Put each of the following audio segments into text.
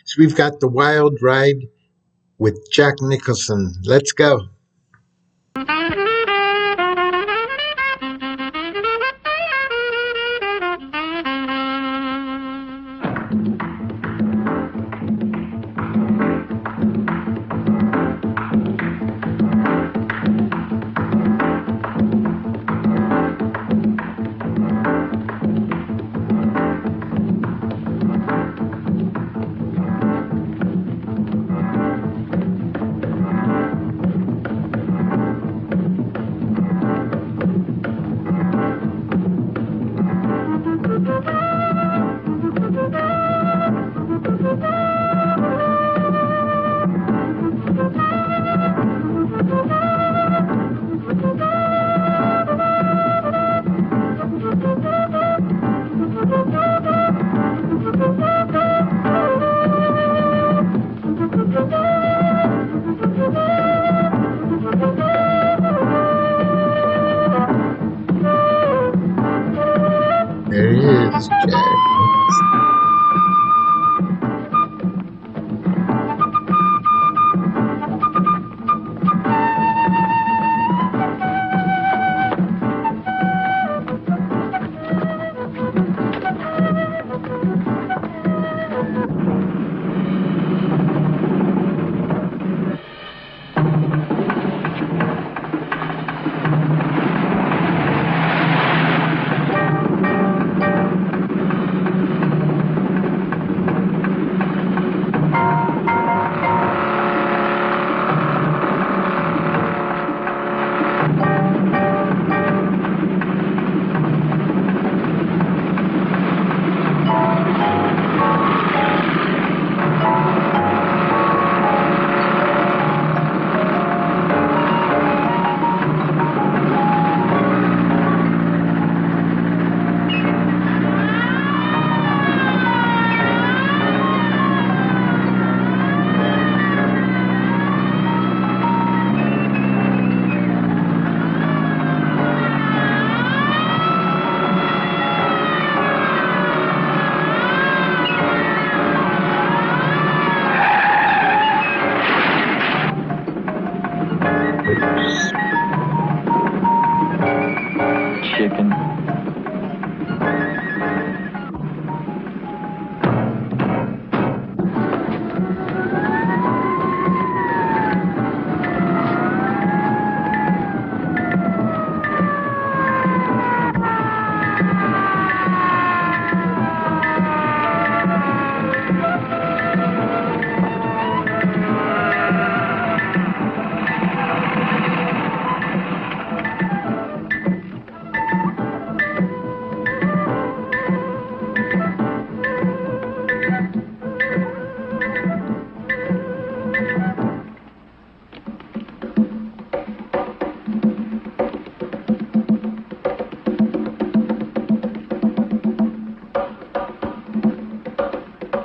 So we've got The Wild Ride with Jack Nicholson. Let's go. There he is, Jack. Chicken.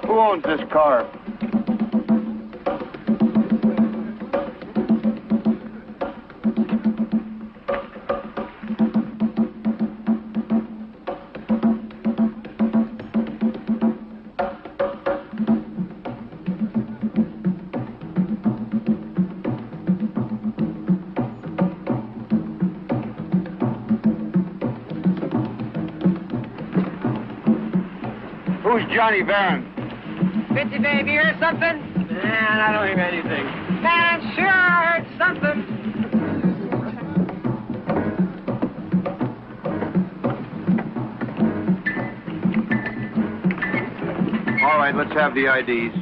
Who owns this car? Who's Johnny Barron? Bitchy baby, you heard something? Man, I don't hear anything. Man, sure, I heard something. All right, let's have the IDs.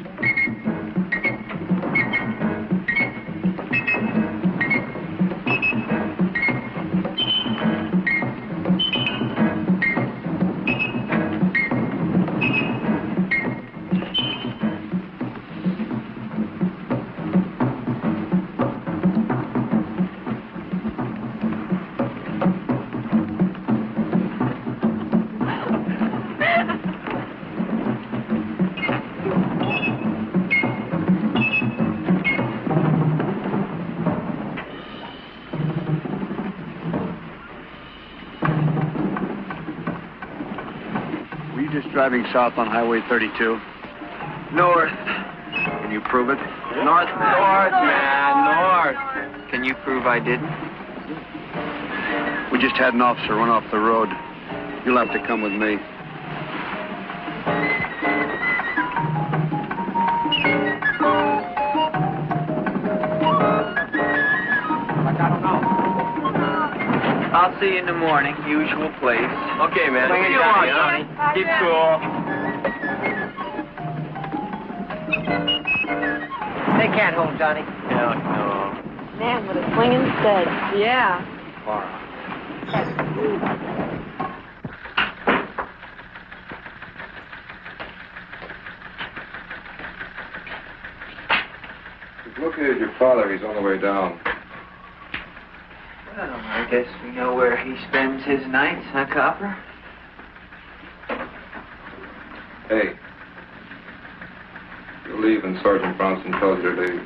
Were you just driving south on Highway 32? North. Can you prove it? North, man, north. Can you prove I didn't? We just had an officer run off the road. You'll have to come with me. I'll see you in the morning, usual place. Okay, man. What do you want, Johnny? Keep cool. They can't hold Johnny. Hell no. Man, what a swinging stud. Yeah. We've located your father. He's on the way down. Well, I guess we know where he spends his nights, huh, Copper? Hey. You'll leave and Sergeant Bronson tells you to leave.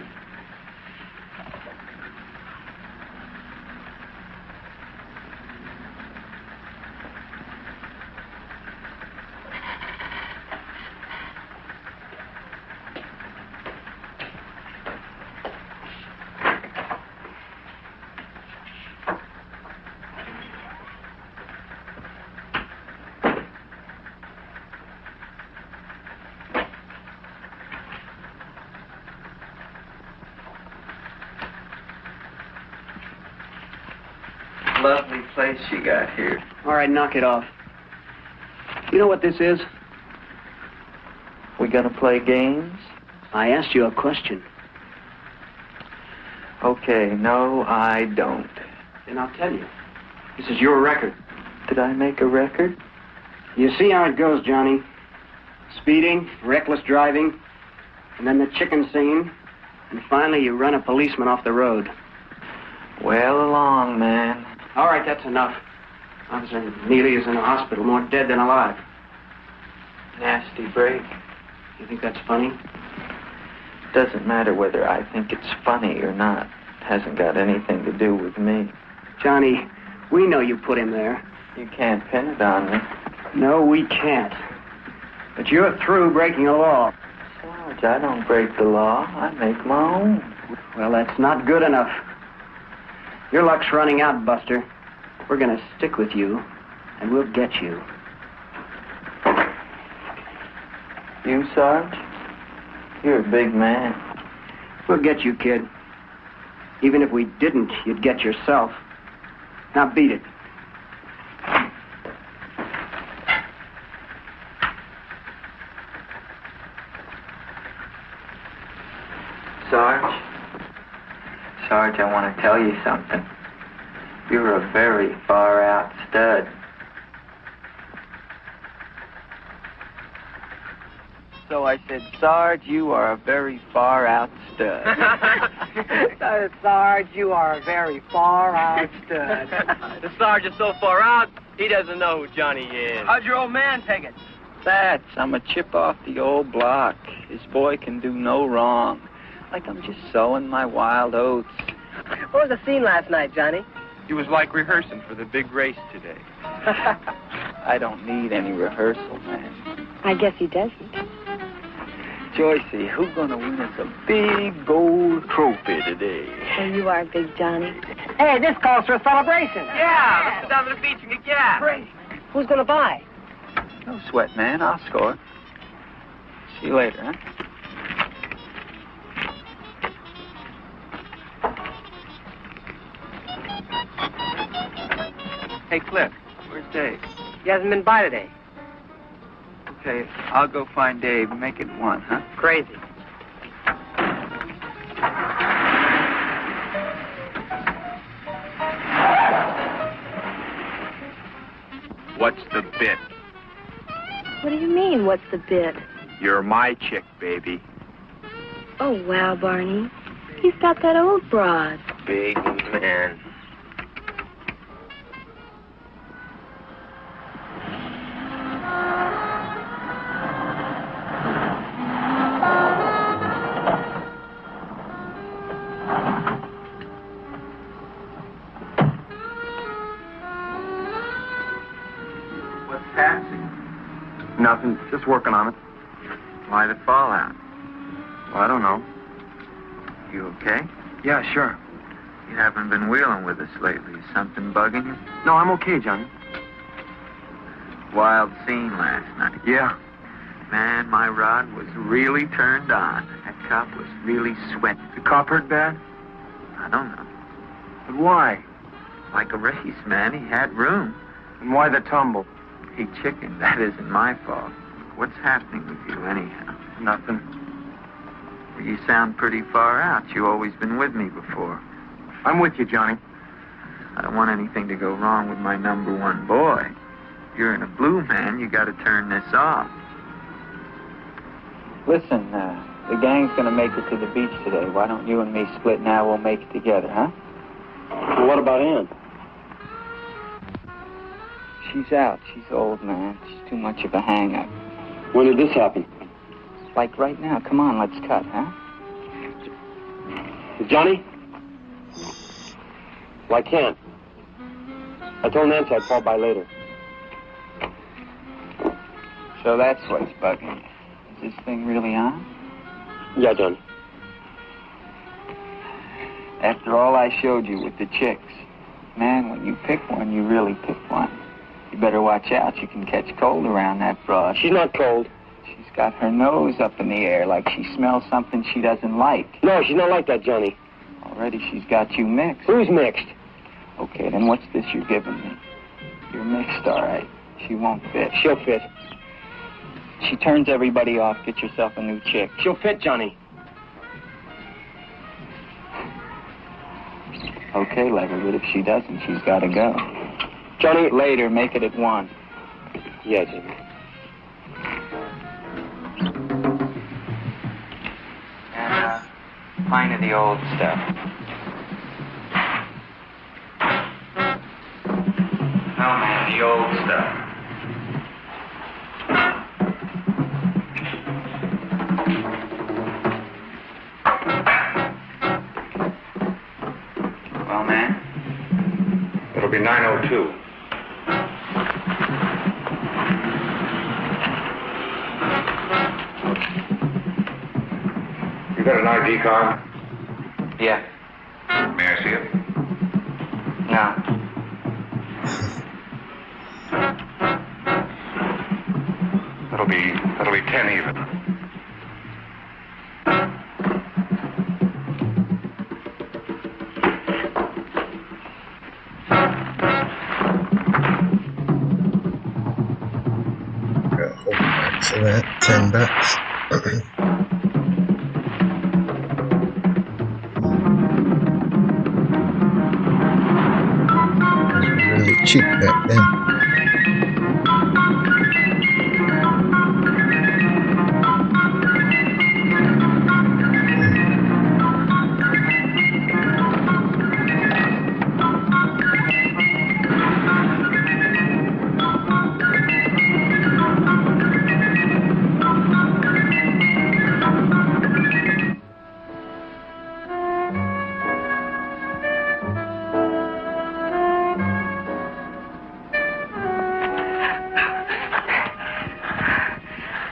Lovely place you got here. All right, knock it off. You know what this is? We gonna play games? I asked you a question. Okay, no, I don't. And I'll tell you. This is your record. Did I make a record? You see how it goes, Johnny. Speeding, reckless driving, and then the chicken singing, and finally you run a policeman off the road. Well along, man. All right, that's enough. Officer Neely is in the hospital, more dead than alive. Nasty break. You think that's funny? Doesn't matter whether I think it's funny or not. Hasn't got anything to do with me. Johnny, we know you put him there. You can't pin it on me. No, we can't. But you're through breaking the law. Sarge, I don't break the law. I make my own. Well, that's not good enough. Your luck's running out, Buster. We're gonna stick with you, and we'll get you. You, Sarge? You're a big man. We'll get you, kid. Even if we didn't, you'd get yourself. Now beat it. Sarge? Sarge, I want to tell you something. You're a very far-out stud. So I said, Sarge, you are a very far-out stud. Sarge, you are a very far-out stud. The Sarge is so far out, he doesn't know who Johnny is. How'd your old man take it? That's, I'm a chip off the old block. His boy can do no wrong. Like I'm just sowing my wild oats. What was the scene last night, Johnny? He was like rehearsing for the big race today. I don't need any rehearsal, man. I guess he doesn't. Joycey, who's gonna win us a big gold trophy today? Well, you are Big Johnny. Hey, this calls for a celebration. Yeah, let's go down to the beach and get gas. Great. Who's going to buy? No sweat, man. I'll score. See you later, huh? Hey, Cliff, where's Dave? He hasn't been by today. Okay, I'll go find Dave and make it one, huh? Crazy. What's the bit? What do you mean, what's the bit? You're my chick, baby. Oh, wow, Barney. He's got that old broad. Big man. What's passing? Nothing. Just working on it. Why the fallout? Well, I don't know. You okay? Yeah, sure. You haven't been wheeling with us lately. Is something bugging you? No, I'm okay, Johnny. Wild scene last night. Yeah. Man, my rod was really turned on. That cop was really sweating. The cop hurt bad? I don't know. But why? Like a race, man. He had room. And why the tumble? Hey, chicken, that isn't my fault. What's happening with you, anyhow? Nothing. Well, you sound pretty far out. You've always been with me before. I'm with you, Johnny. I don't want anything to go wrong with my number one boy. If you're in a blue, man, you got to turn this off. Listen, the gang's gonna make it to the beach today. Why don't you and me split now? We'll make it together, huh? Well, what about Ann? She's out. She's old, man. She's too much of a hang-up. When did this happen? Like right now. Come on, let's cut, huh? Johnny? Well, I can't. I told Nancy I'd call by later. So that's what's bugging you. Is this thing really on? Yeah, Johnny. After all I showed you with the chicks, man, when you pick one, you really pick one. You better watch out. You can catch cold around that broad. She's not cold. She's got her nose up in the air like she smells something she doesn't like. No, she's not like that, Johnny. Already she's got you mixed. Who's mixed? Okay, then what's this you're giving me? You're mixed, all right. She won't fit. She'll fit. She turns everybody off. Get yourself a new chick. She'll fit, Johnny. Okay, let her, but if she doesn't, she's got to go. Johnny. Later, make it at 1. Yeah, Jimmy. And pint of the old stuff. No, man, the old stuff. Well, man? It'll be 9:02. You got an ID card? Yeah. May I see it? No. That'll be 10 even. So that $10. It was really cheap back then.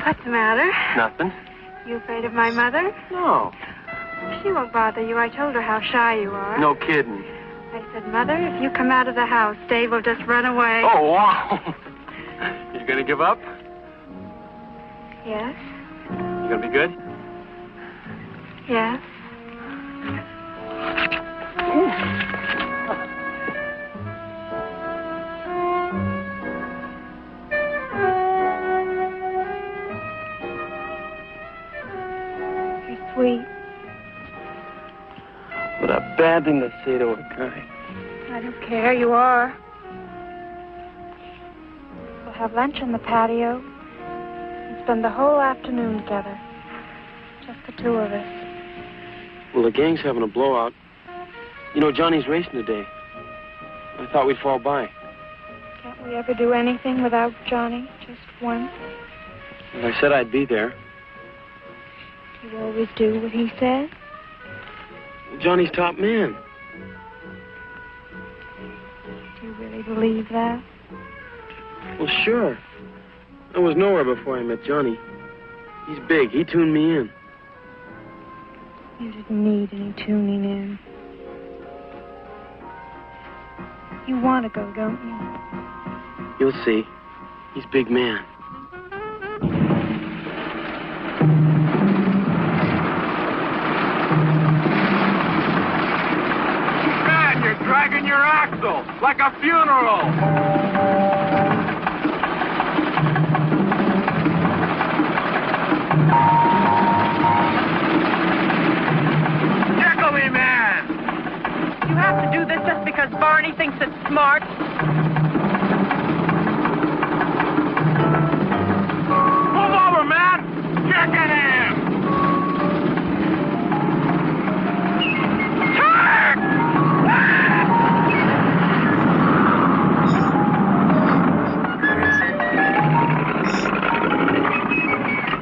What's the matter? Nothing. You afraid of my mother? No. She won't bother you. I told her how shy you are. No kidding. I said, Mother, if you come out of the house, Dave will just run away. Oh, wow. You gonna give up? Yes? You gonna be good? Yes. You're sweet. What a bad thing to say to a guy. I don't care. You are. We'll have lunch on the patio and spend the whole afternoon together. Just the two of us. Well, the gang's having a blowout. You know, Johnny's racing today. I thought we'd fall by. Can't we ever do anything without Johnny? Just once? Well, I said I'd be there. You always do what he says? Johnny's top man. Do you really believe that? Well, sure. I was nowhere before I met Johnny. He's big. He tuned me in. You didn't need any tuning in. You want to go, don't you? You'll see. He's big man. Man, you're dragging your axle like a funeral. Tickle me, man. You have to do this just because Barney thinks it's smart. Move over, man. Chicken him.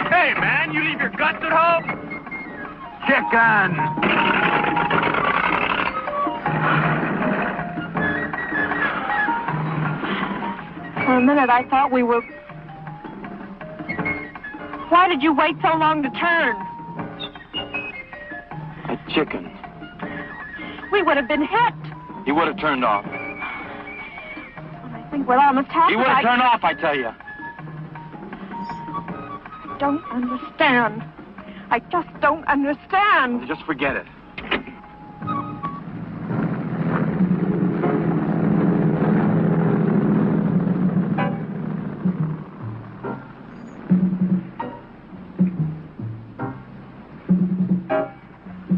Hey, man, you leave your guts at home? Chicken. For a minute, I thought we were... Why did you wait so long to turn? A chicken. We would have been hit. He would have turned off. I think what almost happened... He would have turned off, I tell you. I don't understand. I just don't understand. Just forget it.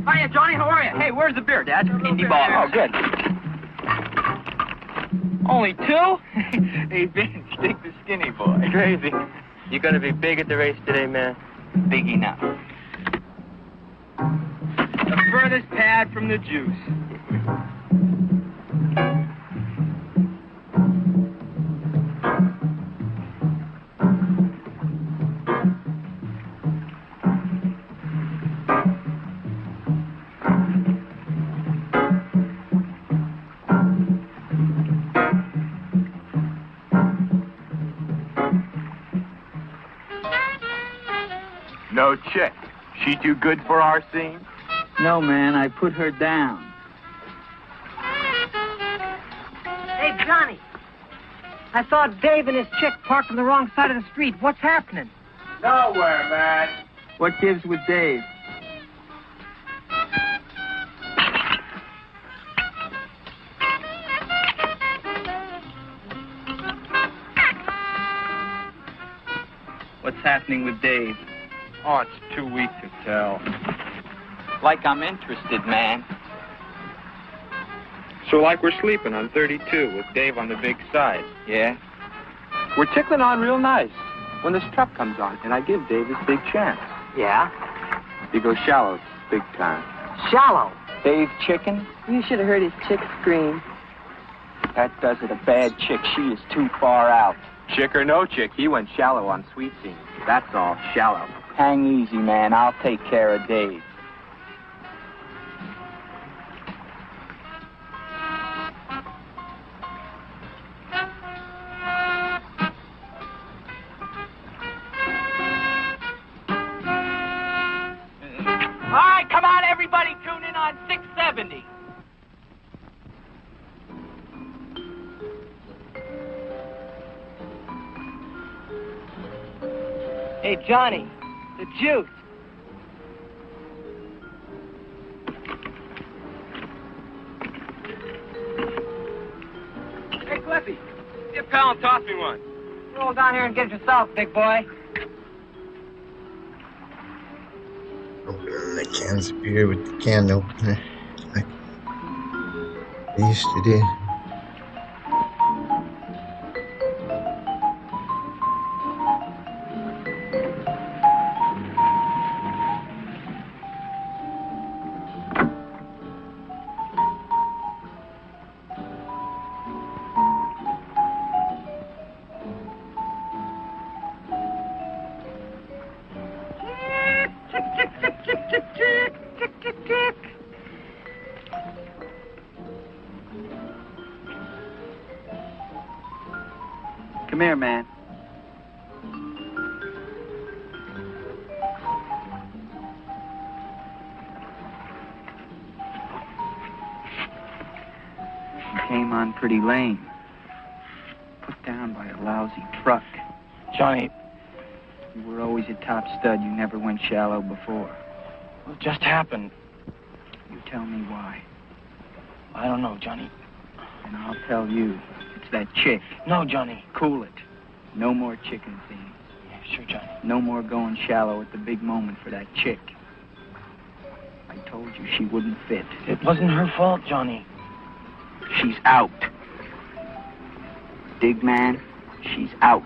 Hiya, Johnny. How are you? Hey, where's the beer, Dad? Indie ball. Oh, good. Only two? Hey, Vince, take the skinny boy. Crazy. You gonna be big at the race today, man? Big enough. The furthest pad from the juice. No chick. She too good for our scene? No, man, I put her down. Hey, Johnny. I saw Dave and his chick parked on the wrong side of the street. What's happening? Nowhere, man. What gives with Dave? What's happening with Dave? Oh, it's too weak to tell. Like I'm interested, man. So like we're sleeping on 32 with Dave on the big side. Yeah? We're tickling on real nice when this truck comes on, and I give Dave his big chance. Yeah? He goes shallow, big time. Shallow. Dave chicken? You should have heard his chick scream. That does it. A bad chick. She is too far out. Chick or no chick, he went shallow on sweet scene. That's all, shallow. Hang easy, man. I'll take care of Dave. All right, come on, everybody, tune in on 670. Hey, Johnny, the juice. Hey, Cliffy. Get pal and toss me one. Roll down here and get it yourself, big boy. Open the cans of beer with the can opener, like they used to do. Come here, man. came on pretty lame. Put down by a lousy truck. Johnny, You were always a top stud. You never went shallow before. what just happened? You tell me why. I don't know, Johnny. And I'll tell you. It's that chick. No, Johnny. Cool it. No more chicken things. Yeah, sure, Johnny. No more going shallow at the big moment for that chick. I told you she wouldn't fit. It wasn't her fault, Johnny. She's out. Dig, man? She's out.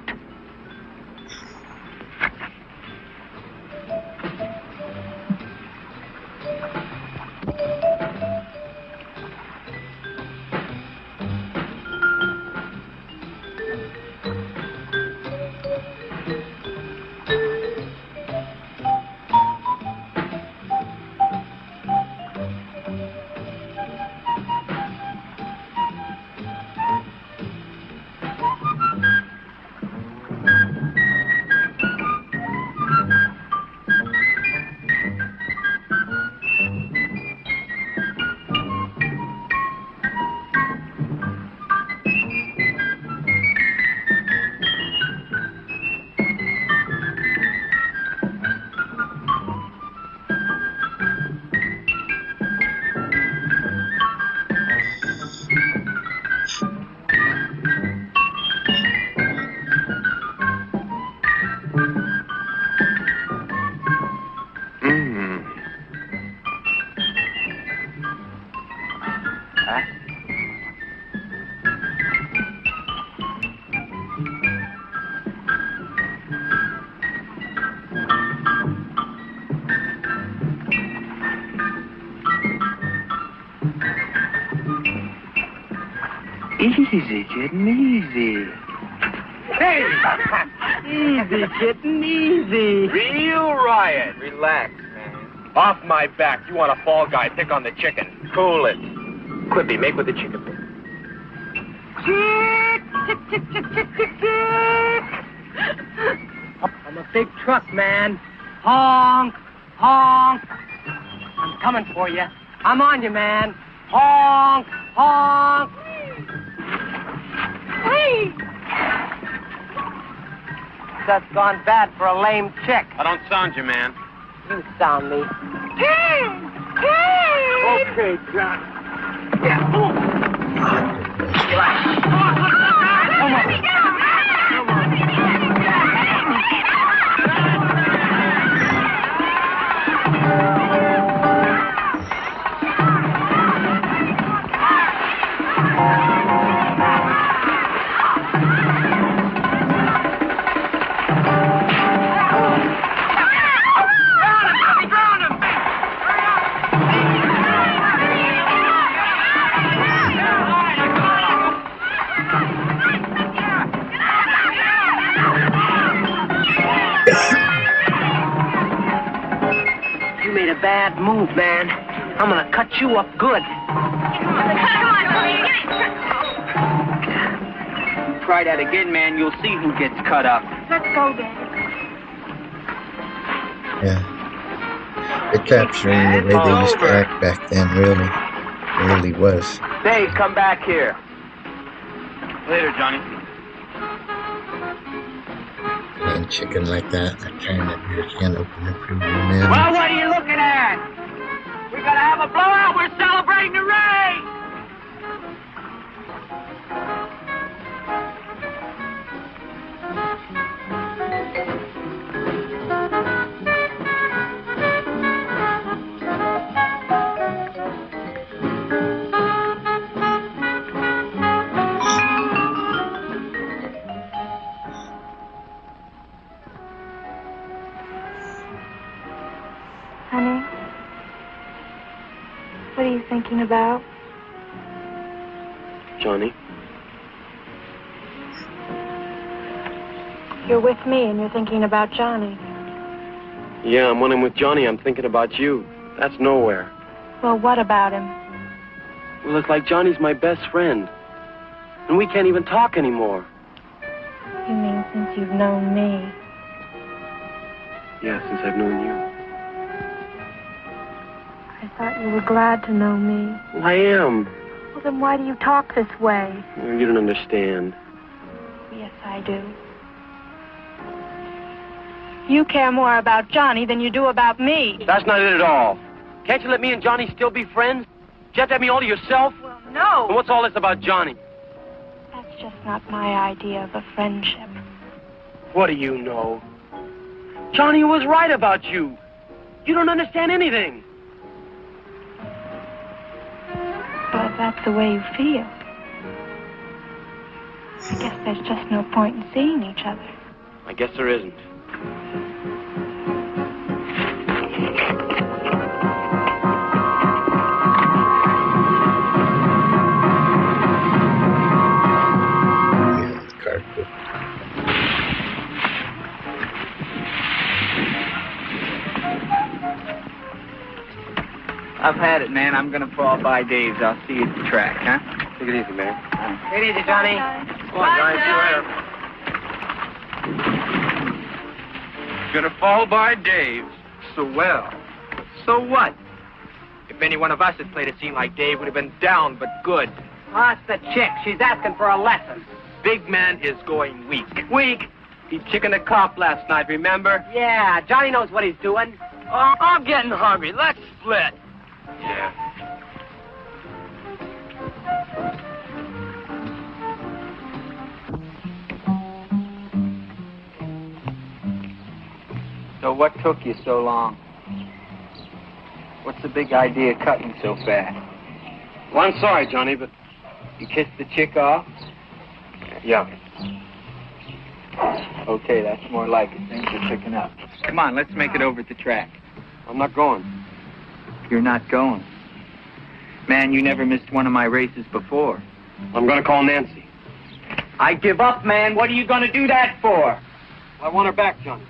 Easy, kitten, easy. Hey! Easy, kitten, easy. Real riot. Relax, man. Off my back. You want a fall guy, pick on the chicken. Cool it. Quippy, make with the chicken. I'm a big truck, man. Honk, honk. I'm coming for you. I'm on you, man. Honk, honk. Hey! That's gone bad for a lame chick. I don't sound you, man. You sound me. Okay, John. You made a bad move, man. I'm gonna cut you up good. Try that again, man. You'll see who gets cut up. Let's go, Dad. Yeah. They're capturing the way they used to act back then, really. It really was. Dave, come back here. Later, Johnny. And chicken like that, I can't open the preview now. Well, what are you looking at? We're gonna have a blowout. We're celebrating the race. Honey, what are you thinking about? Johnny? You're with me and you're thinking about Johnny. Yeah, when I'm with Johnny, I'm thinking about you. That's nowhere. Well, what about him? Well, it's like Johnny's my best friend. And we can't even talk anymore. You mean since you've known me? Yeah, since I've known you. I thought you were glad to know me. Well, I am. Well, then why do you talk this way? You don't understand. Yes, I do. You care more about Johnny than you do about me. That's not it at all. Can't you let me and Johnny still be friends? You have to have me all to yourself? Well, no. And what's all this about Johnny? That's just not my idea of a friendship. What do you know? Johnny was right about you. You don't understand anything. Well, if that's the way you feel, I guess there's just no point in seeing each other. I guess there isn't. I've had it, man. I'm gonna fall by Dave's. I'll see you at the track, huh? Take it easy, man. Take it easy, Johnny. Come on, Johnny. See you later. Gonna fall by Dave's. So well. So what? If any one of us had played a scene like Dave, would have been down but good. Oh, it's the chick. She's asking for a lesson. Big man is going weak. Weak? He chickened a cop last night, remember? Yeah, Johnny knows what he's doing. Oh, I'm getting hungry. Let's split. Yeah. So what took you so long? What's the big idea cutting so fast? Well, I'm sorry, Johnny, but... You kissed the chick off? Yeah. Okay, that's more like it. Things are picking up. Come on, let's make it over at the track. I'm not going. You're not going. Man, you never missed one of my races before. I'm going to call Nancy. I give up, man. What are you going to do that for? I want her back, Johnny.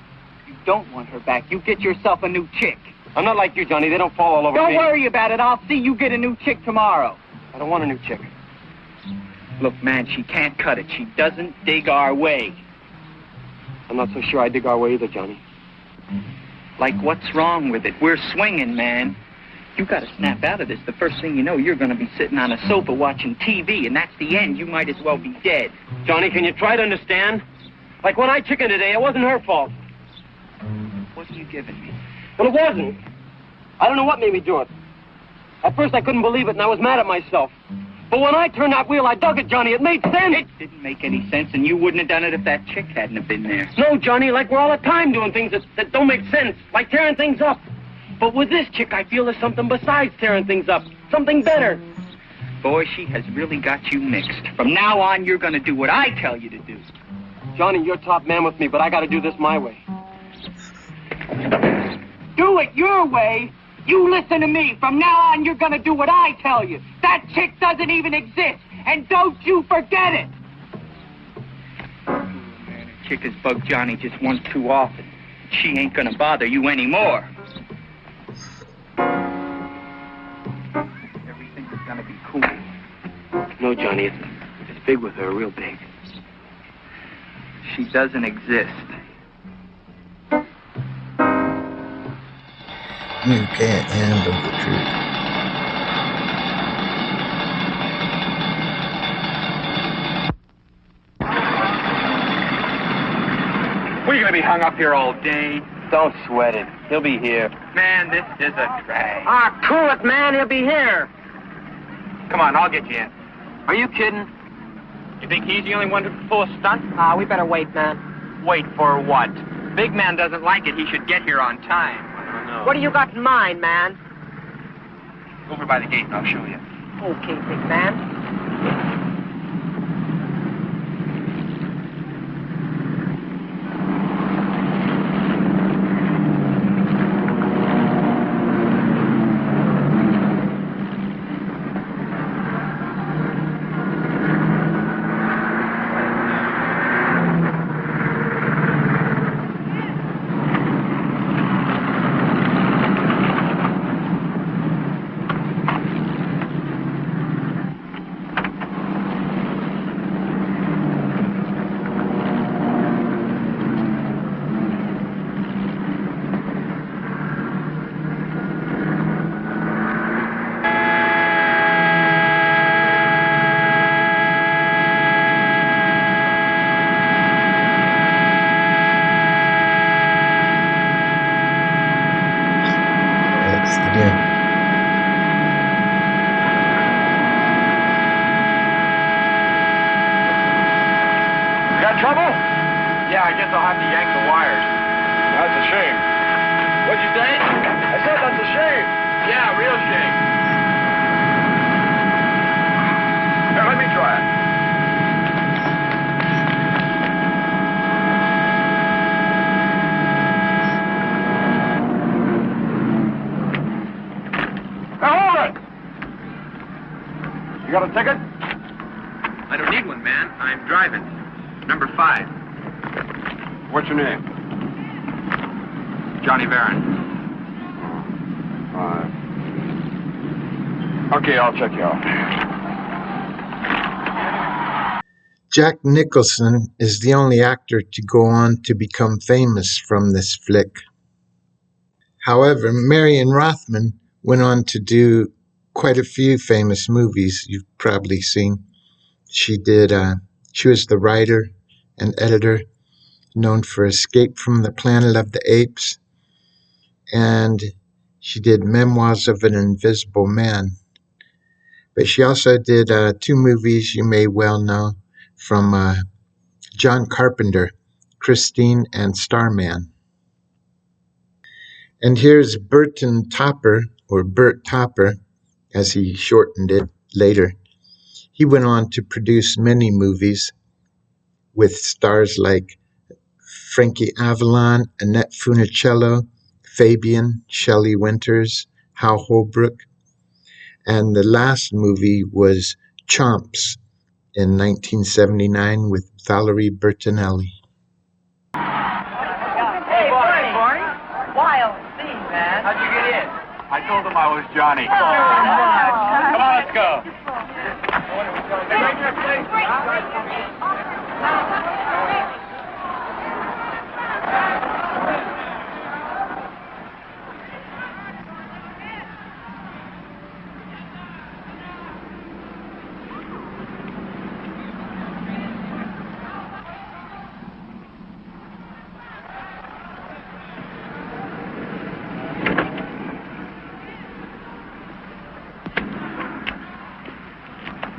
You don't want her back. You get yourself a new chick. I'm not like you, Johnny. They don't fall all over me. Don't worry about it. I'll see you get a new chick tomorrow. I don't want a new chick. Look, man, she can't cut it. She doesn't dig our way. I'm not so sure I dig our way either, Johnny. Like, what's wrong with it? We're swinging, man. You got to snap out of this. The first thing you know, you're going to be sitting on a sofa watching TV, and that's the end. You might as well be dead. Johnny, can you try to understand? Like when I chickened today, it wasn't her fault. What are you giving me? Well, it wasn't. I don't know what made me do it. At first, I couldn't believe it, and I was mad at myself. But when I turned that wheel, I dug it, Johnny. It made sense. It didn't make any sense, and you wouldn't have done it if that chick hadn't have been there. No, Johnny, like we're all the time doing things that don't make sense, like tearing things up. But with this chick, I feel there's something besides tearing things up, something better. Boy, she has really got you mixed. From now on, you're going to do what I tell you to do. Johnny, you're top man with me, but I got to do this my way. Do it your way. You listen to me. From now on, you're going to do what I tell you. That chick doesn't even exist, and don't you forget it. Oh, man, a chick has bugged Johnny just once too often. She ain't going to bother you anymore. Everything is going to be cool. No, Johnny, it's big with her, real big. She doesn't exist. You can't handle the truth. We're going to be hung up here all day. Don't sweat it. He'll be here. Man, this is a drag. Ah, cool it, man. He'll be here. Come on, I'll get you in. Are you kidding? You think he's the only one who can pull a stunt? Ah, we better wait, man. Wait for what? Big man doesn't like it. He should get here on time. What do you got in mind, man? Over by the gate and I'll show you. Okay, big man. guess I'll have to yank the wires. That's a shame. What'd you say? I said that's a shame. Yeah, real shame. Here, let me try it. Now hold it! You got a ticket? I don't need one, man. I'm driving. Number 5. What's your name? Johnny Barron. Okay, I'll check you out. Jack Nicholson is the only actor to go on to become famous from this flick. However, Marion Rothman went on to do quite a few famous movies you've probably seen. She was the writer and editor known for Escape from the Planet of the Apes, and she did Memoirs of an Invisible Man. But she also did 2 movies you may well know from John Carpenter, Christine and Starman. And here's Burton Topper, or Bert Topper, as he shortened it later. He went on to produce many movies with stars like Frankie Avalon, Annette Funicello, Fabian, Shelley Winters, Hal Holbrook. And the last movie was Chomps in 1979 with Valerie Bertinelli. Hey, Barney. Wild scene, man. How'd you get in? I told him I was Johnny. Oh, my. Come on, let's go.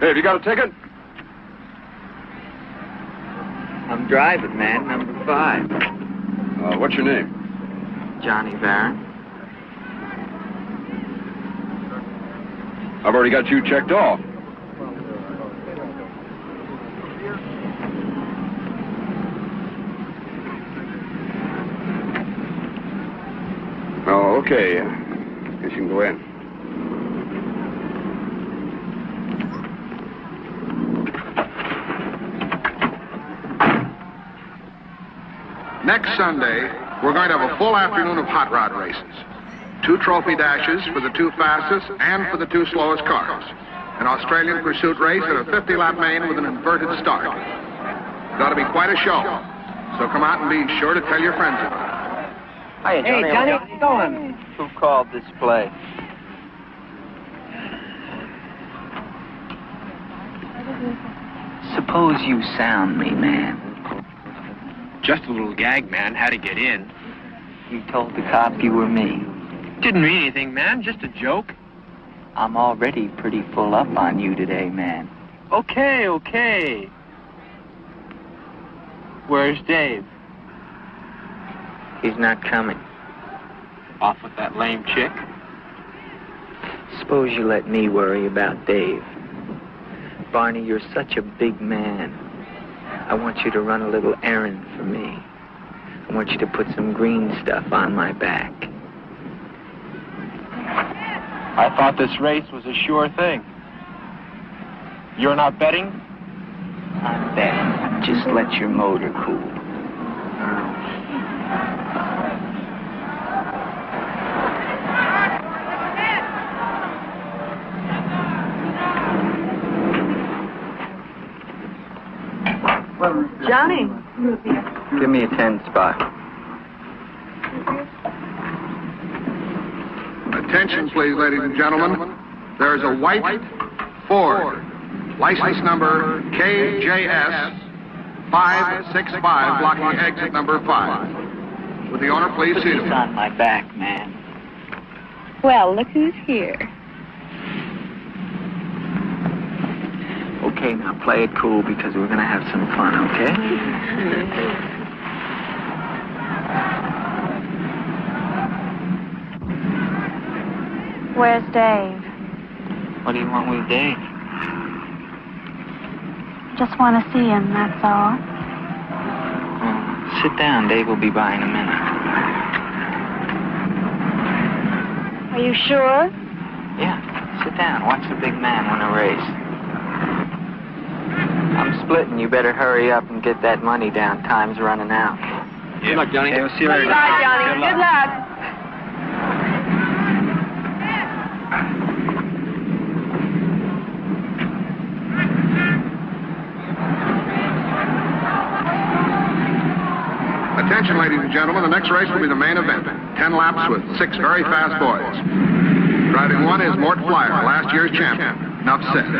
Hey, have you got a ticket? I'm driving, man. Number 5. What's your name? Johnny Barron. I've already got you checked off. Oh, okay. Guess you can go in. Next Sunday, we're going to have a full afternoon of hot rod races. 2 trophy dashes for the 2 fastest and for the 2 slowest cars. An Australian pursuit race and a 50-lap main with an inverted start. It ought to be quite a show. So come out and be sure to tell your friends about it. Hey, Johnny, how's it going? Who called this play? Suppose you sound me, man. Just a little gag, man. How to get in. You told the cop you were me. Didn't mean anything, man. Just a joke. I'm already pretty full up on you today, man. Okay. Where's Dave? He's not coming. Off with that lame chick? Suppose you let me worry about Dave. Barney, you're such a big man. I want you to run a little errand for me. I want you to put some green stuff on my back. I thought this race was a sure thing. You're not betting? I'm betting. Just let your motor cool. Johnny. Give me a 10 spot. Attention, please, ladies and gentlemen. There is a white Ford, license number KJS 565, blocking exit number 5. Would the owner please Put see this him? on my back, man. Well, look who's here. Okay, now play it cool because we're gonna have some fun, okay? Where's Dave? What do you want with Dave? Just want to see him, that's all. Sit down. Dave will be by in a minute. Are you sure? Yeah, sit down. Watch the big man win a race. I'm splitting. You better hurry up and get that money down. Time's running out. Good luck, Johnny. We'll see you later. Bye, Johnny. Good luck. Attention, ladies and gentlemen, the next race will be the main event. 10 laps with 6 very fast boys. Driving one is Mort Flyer, last year's champion. Enough said.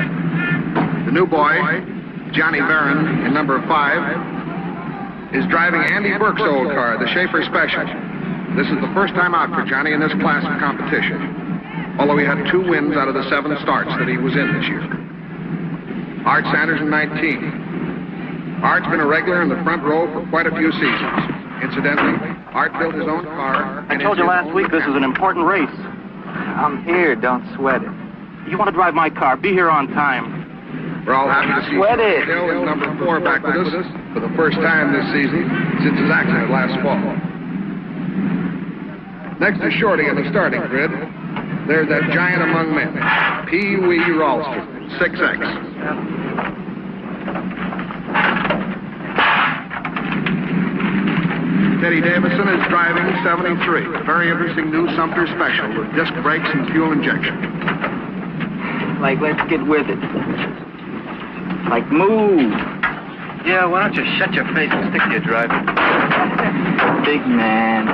The new boy, Johnny Barron, in number 5, is driving Andy Burke's old car, the Schaefer Special. This is the first time out for Johnny in this class of competition, although he had 2 wins out of the 7 starts that he was in this year. Art Sanders in 19. Art's been a regular in the front row for quite a few seasons. Incidentally, Art built his own car. I told you last week this is an important race. I'm here. Don't sweat it. You want to drive my car? Be here on time. We're all happy to see Sweat it. Hill is number 4 back with us for the first time this season since his accident last fall. Next is Shorty in the starting grid. There's that giant among men, Pee Wee Ralston, 6X. Teddy Davison is driving 73, a very interesting new Sumter Special with disc brakes and fuel injection. Like, let's get with it. Like, move. Yeah, why don't you shut your face and stick to your driving? Big man.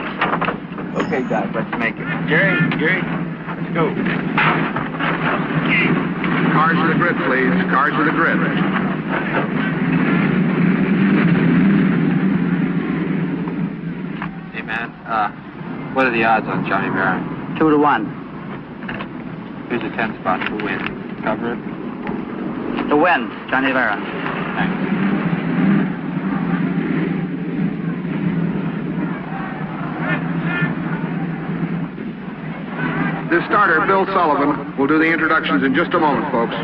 Okay, guys, let's make it. Gary, let's go. Cars to the grid, please. Cars to the grid. Hey, man, what are the odds on Johnny Barron? 2 to 1. Here's a 10 spot to win. Cover it? To win, Johnny Barron. Thanks. This starter, Bill Sullivan, will do the introductions in just a moment, folks.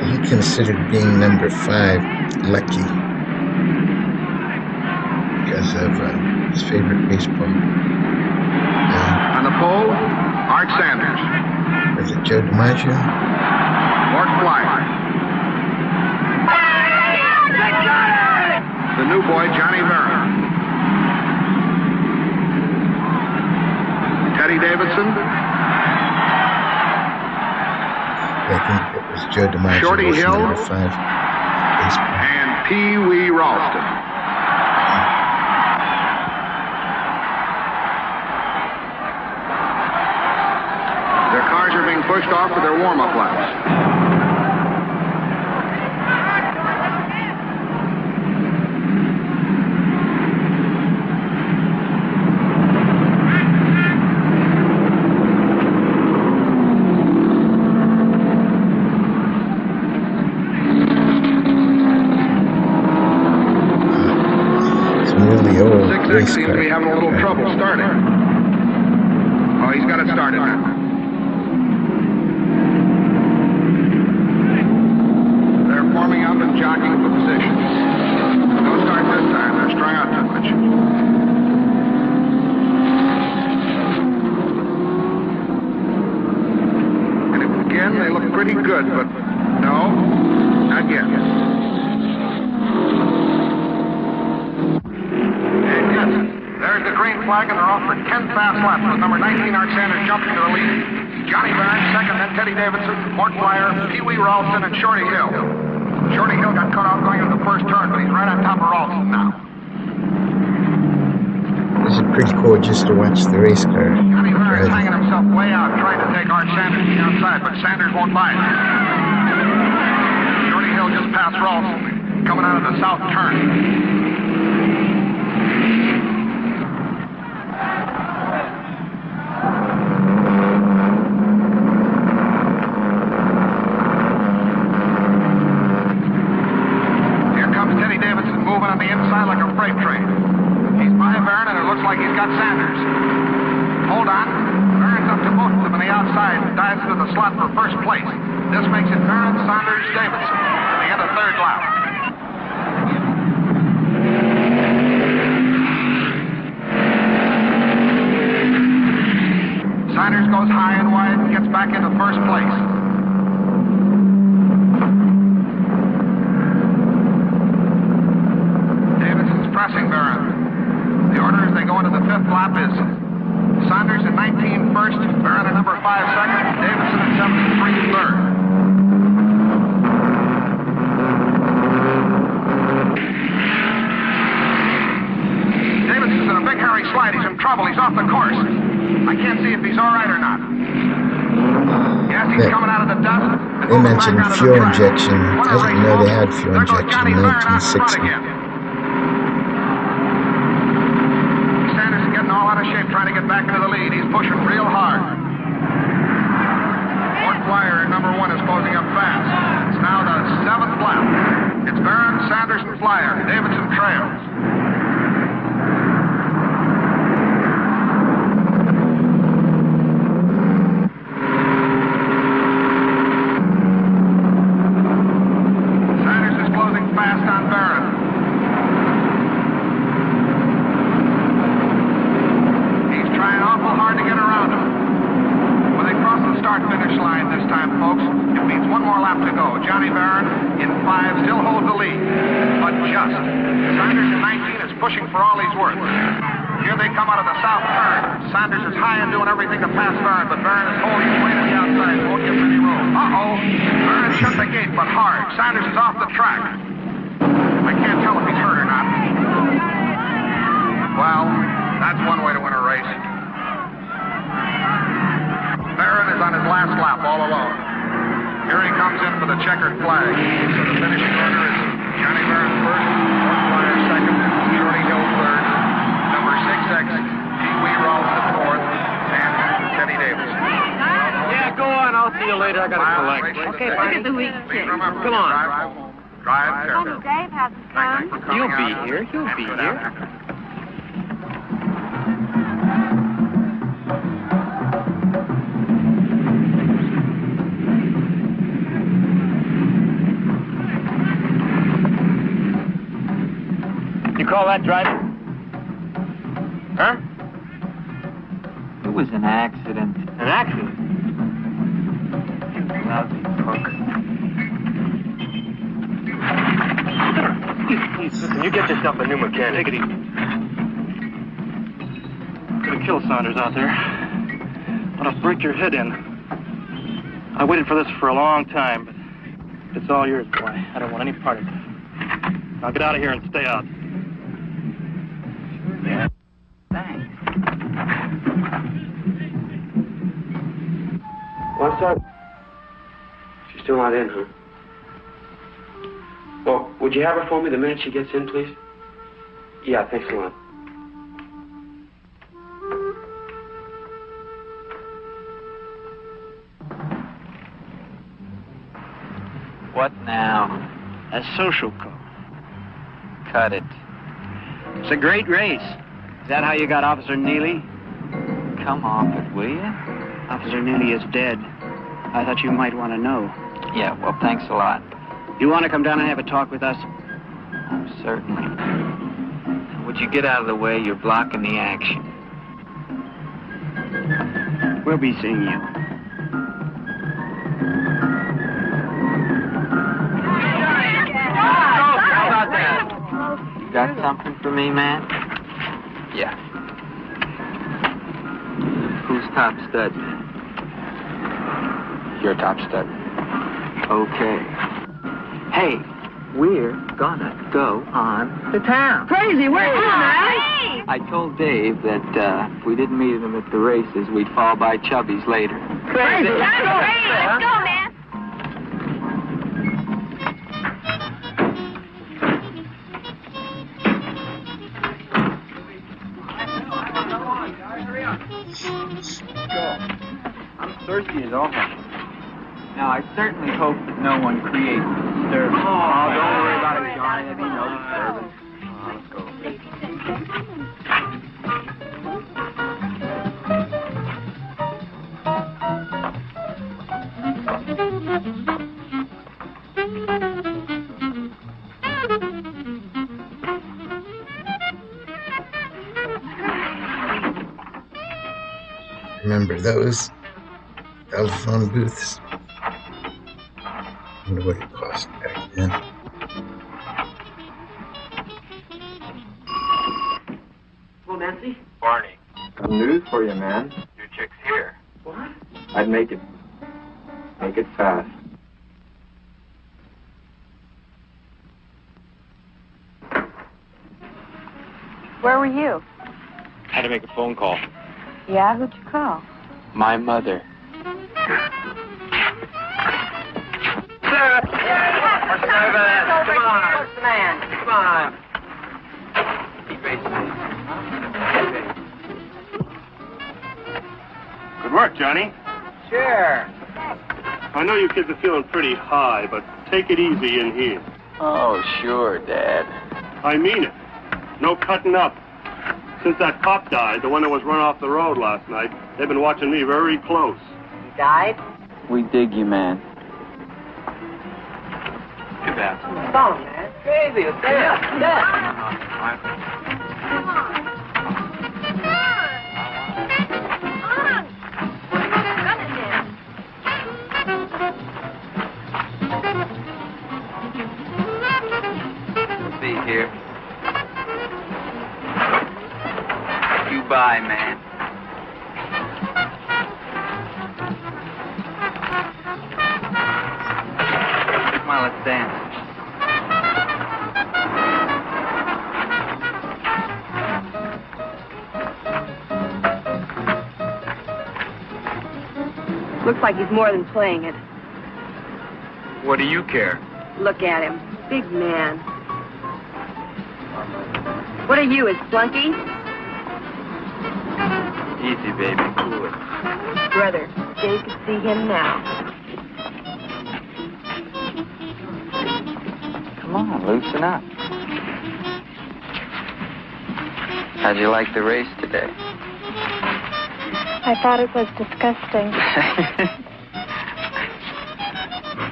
He considered being number 5 lucky because of his favorite baseball. On the pole, Art Sanders. Was it Joe DiMaggio? Mort Flyer. The new boy, Johnny Barron. Teddy Davidson. I think it was Joe DiMaggio. Shorty was Hill. number 5 baseball. And Pee Wee Ralston. Their cars are being pushed off for their warm-up laps. Race seems car. to be having a little trouble starting. Oh, he's got it started now. They're forming up and jockeying for position. No start this time. They're strung out too much. And again, they look pretty good, but no, not yet. There's the green flag, and they're off for 10 fast laps with number 19, Art Sanders, jumping to the lead. Johnny Barron second, then Teddy Davidson, Mort Flyer, Pee Wee Ralston, and Shorty Hill. Shorty Hill got cut off going into the first turn, but he's right on top of Ralston now. This is pretty cool just to watch the race car. Johnny Barron's hanging himself way out, trying to take Art Sanders to the outside, but Sanders won't buy it. Shorty Hill just passed Ralston, coming out of the south turn. mentioned fuel injection. I didn't know they had fuel injection in 1960. Sanders is getting all out of shape trying to get back into the lead. He's pushing real hard. Ford Flyer in number 1 is closing up fast. It's now the 7th lap. It's Barron, Sanders, and Flyer. Davidson trails. Pushing for all he's worth. Here they come out of the south turn. Sanders is high and doing everything to pass Barron, but Barron is holding his way to the outside. Won't give him any room. Uh-oh. Barron shut the gate, but hard. Sanders is off the track. I can't tell if he's hurt or not. Well, that's one way to win a race. Barron is on his last lap all alone. Here he comes in for the checkered flag. So the finishing order is Johnny Barron first, Ford Flyer second, Shorty Hill third, number 6X, Pee Wee Ralston fourth, and Teddy Davis. Yeah, go on. I'll see you later. I gotta collect. Okay, look at the week. Come on. Drive carefully. Uncle Dave hasn't come. You'll be here. You'll be here. You call that driving? Huh? It was an accident. An accident? You lousy cook. Listen, you get yourself a new mechanic. Take it easy. Could have killed Saunders out there. Want to break your head in. I waited for this for a long time, but it's all yours, boy. I don't want any part of it. Now get out of here and stay out. Yeah. Thanks. What's up? She's still not in, huh? Well, would you have her for me the minute she gets in, please? Yeah, thanks a lot. What now? A social call. Cut it. It's a great race. Is that how you got Officer Neely? Come off it, will you? Officer Neely is dead. I thought you might want to know. Yeah, well, thanks a lot. You want to come down and have a talk with us? Oh, certainly. Now, would you get out of the way? You're blocking the action. We'll be seeing you. You got something for me, man? Yeah. Who's top stud? You're top stud. Okay. Hey, we're gonna go on to town. Crazy, where you, man? I told Dave that if we didn't meet him at the races, we'd fall by Chubby's later. Crazy. Let's go, man. I'm thirsty as all hell. Now, I certainly hope that no one creates a disturbance. Oh, don't worry about it, Johnny. There'll be no disturbance. Let's go. Remember those telephone booths? I wonder what it cost back then. Hello, Nancy? Barney. Got news for you, man. Your chick's here. What? I'd make it fast. Where were you? Had to make a phone call. Yeah, who'd you call? My mother. Come on. What's the man? Come on. Keep racing. Good work, Johnny. Sure. I know you kids are feeling pretty high, but take it easy in here. Oh, sure, Dad. I mean it. No cutting up. Since that cop died, the one that was run off the road last night, they've been watching me very close. He died? We dig you, man. Get back. What's wrong, man? Crazy. It's dead. We'll be here. You bye, man. Come on, let's dance. Looks like he's more than playing it. What do you care? Look at him. Big man. What are you, his flunky? Easy, baby. Cool it. Brother, Dave could see him now. Come on, loosen up. How'd you like the race today? I thought it was disgusting.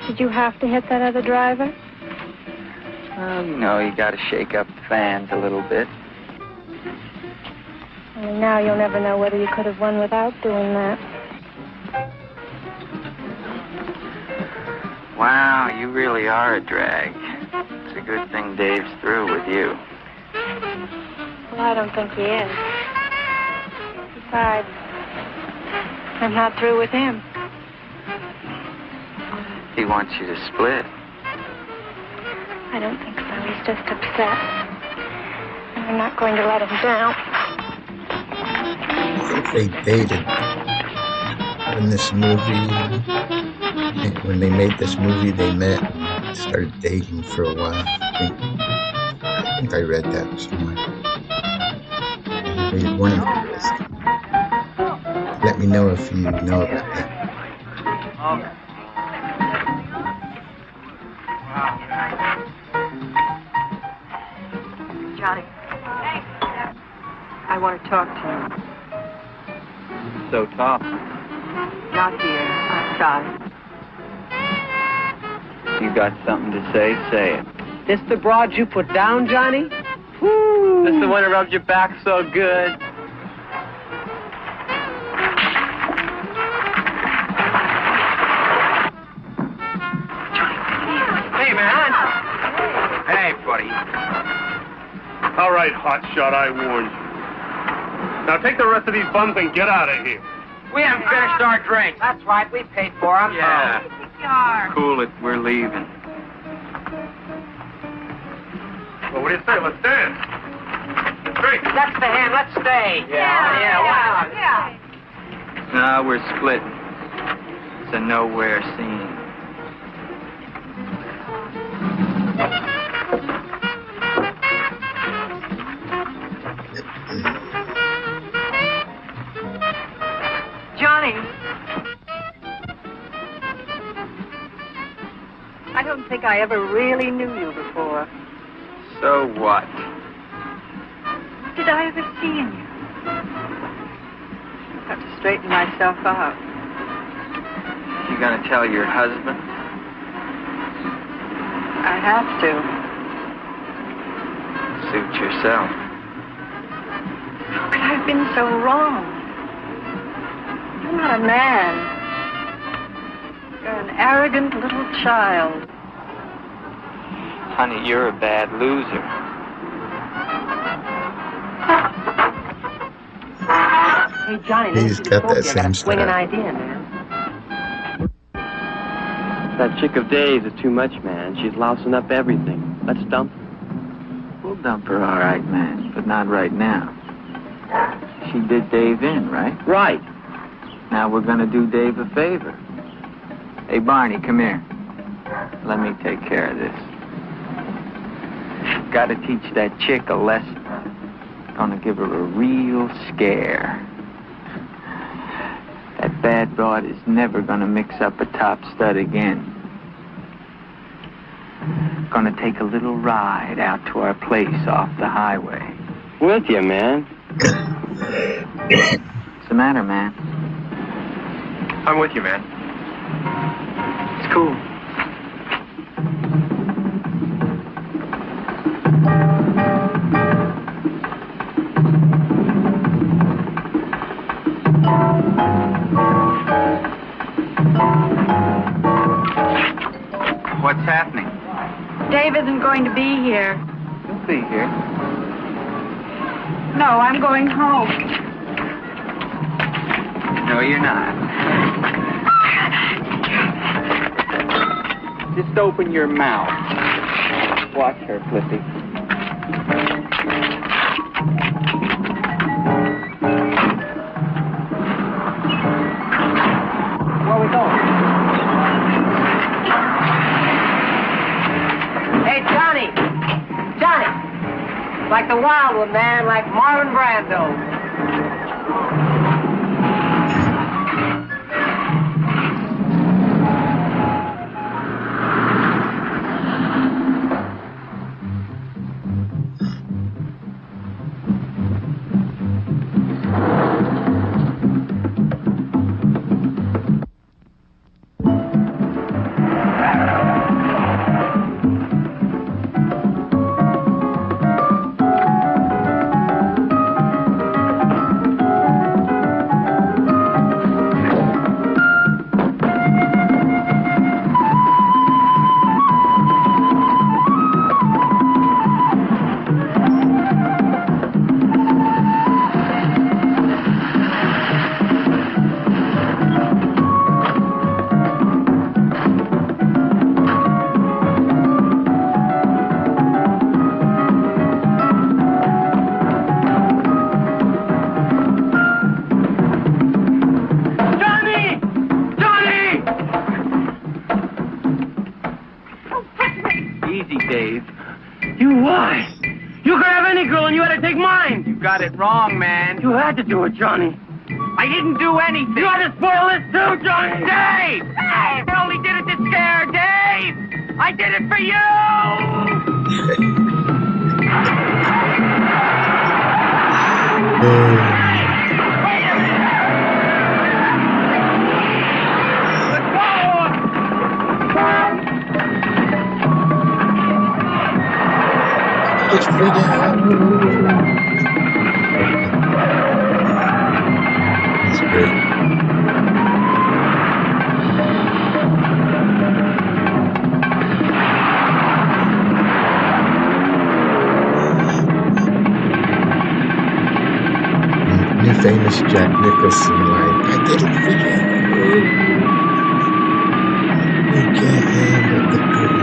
Did you have to hit that other driver? Well, you know, you gotta shake up the fans a little bit. Only now you'll never know whether you could have won without doing that. Wow, you really are a drag. It's a good thing Dave's through with you. Well, I don't think he is. Besides, I'm not through with him. He wants you to split. I don't think so. He's just upset. And I'm not going to let him down. I think they dated in this movie. When they made this movie, they met and started dating for a while. I think I read that somewhere. Read one of them. Let me know if you know about that. Johnny. I want to talk to you. So tough. Not here. Outside. You got something to say it. This the broad you put down, Johnny? Woo! This the one that rubs your back so good. Hey, man. Hey, buddy. All right, hotshot, I warned you. Now take the rest of these bums and get out of here. We haven't finished our drink. That's right. We paid for them. Yeah. Yar. Cool it. We're leaving. Well, what do you say? Let's dance. Drink. That's the hand. Let's stay. Yeah, why not? Yeah. No, we're splitting. It's a nowhere scene. Johnny. I don't think I ever really knew you before. So what? Did I ever see you? I've got to straighten myself out. You gonna tell your husband? I have to. Suit yourself. How could I have been so wrong? You're not a man. You're an arrogant little child. Honey, you're a bad loser. Hey, Johnny, He's got that same swing an style. idea, man. That chick of Dave's is too much, man. She's lousing up everything. Let's dump her. We'll dump her, all right, man, but not right now. She did Dave in, right? Right. Now we're gonna do Dave a favor. Hey, Barney, come here. Let me take care of this. Gotta teach that chick a lesson. Gonna give her a real scare. That bad broad is never gonna mix up a top stud again. Gonna take a little ride out to our place off the highway. With you, man. What's the matter, man? I'm with you, man. It's cool. What's happening? Dave isn't going to be here. He'll be here. No, I'm going home. No, you're not. Just open your mouth. Watch her, Flippy. Where are we going? Hey, Johnny! Johnny! Like the Wildwood Man, like Marlon Brando. Got it wrong, man. You had to do it, Johnny. I didn't do anything. You had to spoil this too, Johnny. Dave! Dave! I only did it to scare Dave! I did it for you! It's great. New famous Jack Nicholson line. I did it for you. You can't handle the good.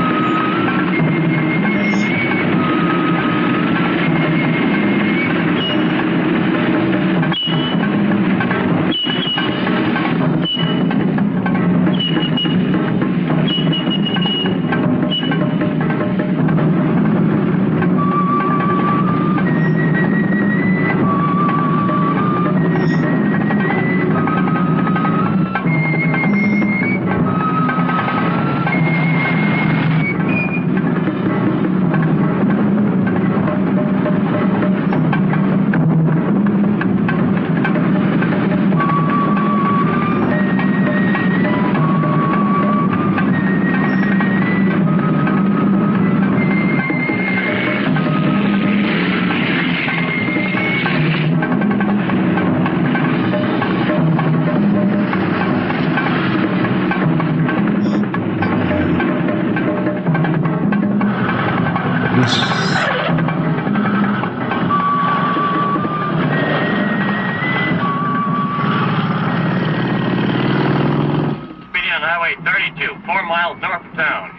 Highway 32, 4 miles north of town.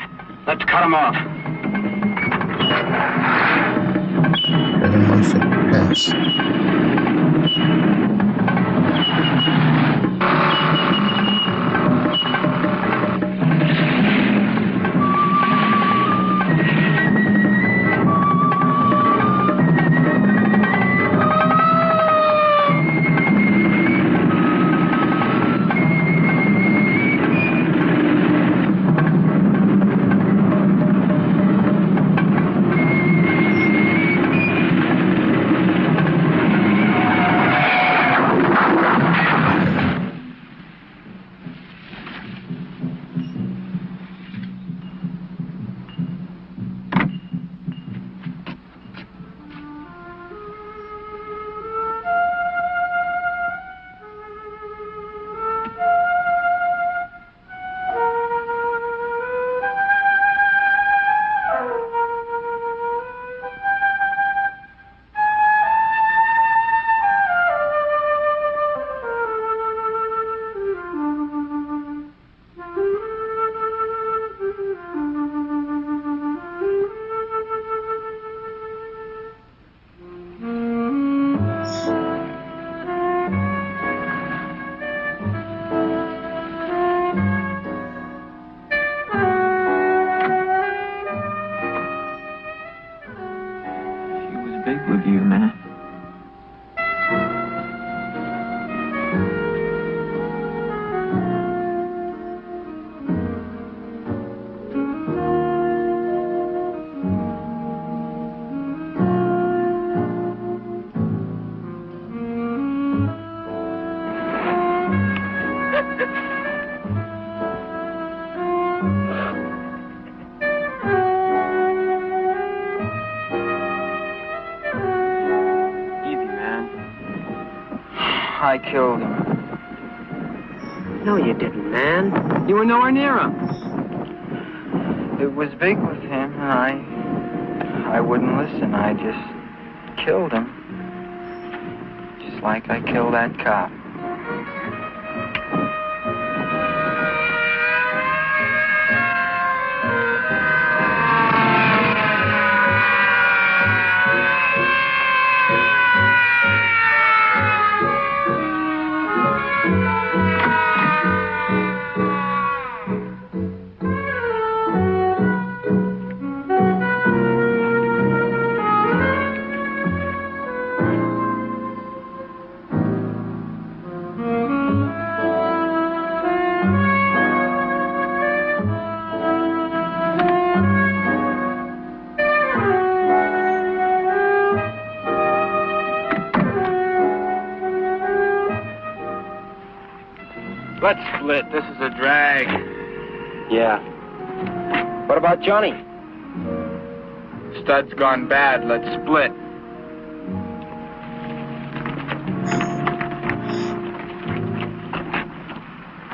Let's cut him off. Cut him off at pass. I killed him. No, you didn't, man. You were nowhere near him. It was big with him, and I wouldn't listen. I just killed him. Just like I killed that cop. Let's split. This is a drag. Yeah. What about Johnny? Stud's gone bad. Let's split.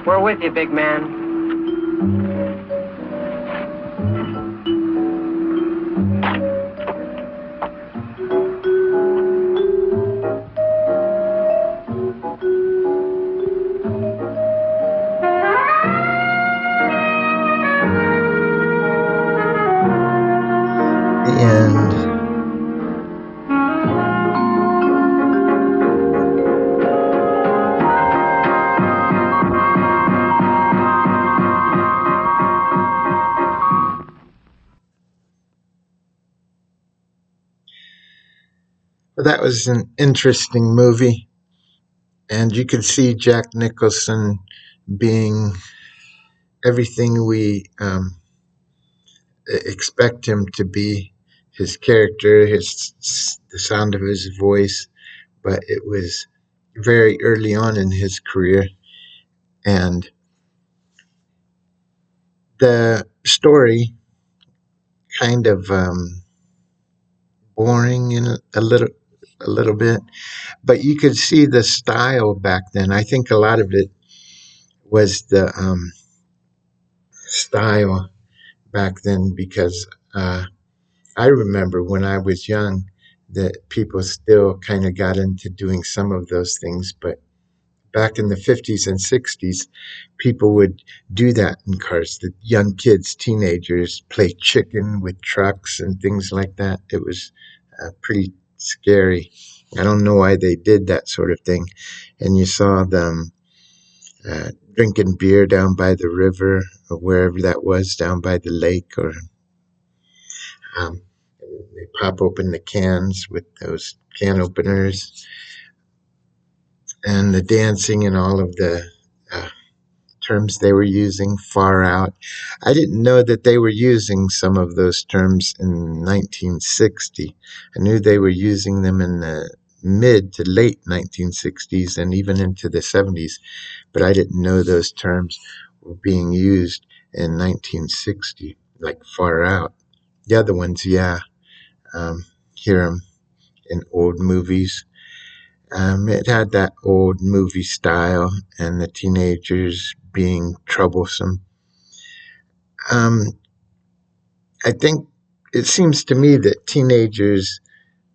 We're with you, big man. The end. Well, that was an interesting movie, and you could see Jack Nicholson being everything we expect him to be. His character, the sound of his voice, but it was very early on in his career, and the story kind of boring in a little bit, but you could see the style back then. I think a lot of it was the style back then, because I remember when I was young that people still kind of got into doing some of those things, but back in the 50s and 60s, people would do that in cars. The young kids, teenagers, play chicken with trucks and things like that. It was pretty scary. I don't know why they did that sort of thing. And you saw them drinking beer down by the river or wherever that was, down by the lake, or they pop open the cans with those can openers, and the dancing and all of the terms they were using, far out. I didn't know that they were using some of those terms in 1960. I knew they were using them in the mid to late 1960s and even into the 70s, but I didn't know those terms were being used in 1960, like far out. The other ones, yeah, hear them in old movies. It had that old movie style and the teenagers being troublesome. I think it seems to me that teenagers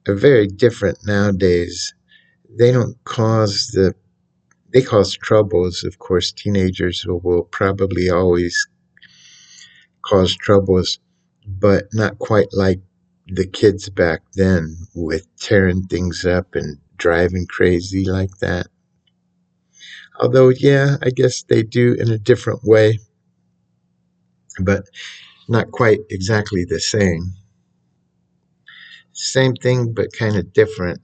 are very different nowadays. They don't they cause troubles. Of course, teenagers will probably always cause troubles, but not quite like the kids back then with tearing things up and driving crazy like that. Although, yeah, I guess they do in a different way, but not quite exactly the same. Same thing, but kind of different.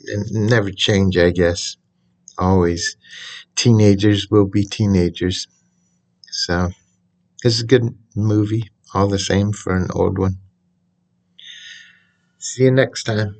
And never change, I guess. Always. Teenagers will be teenagers. So, it's a good movie, all the same, for an old one. See you next time.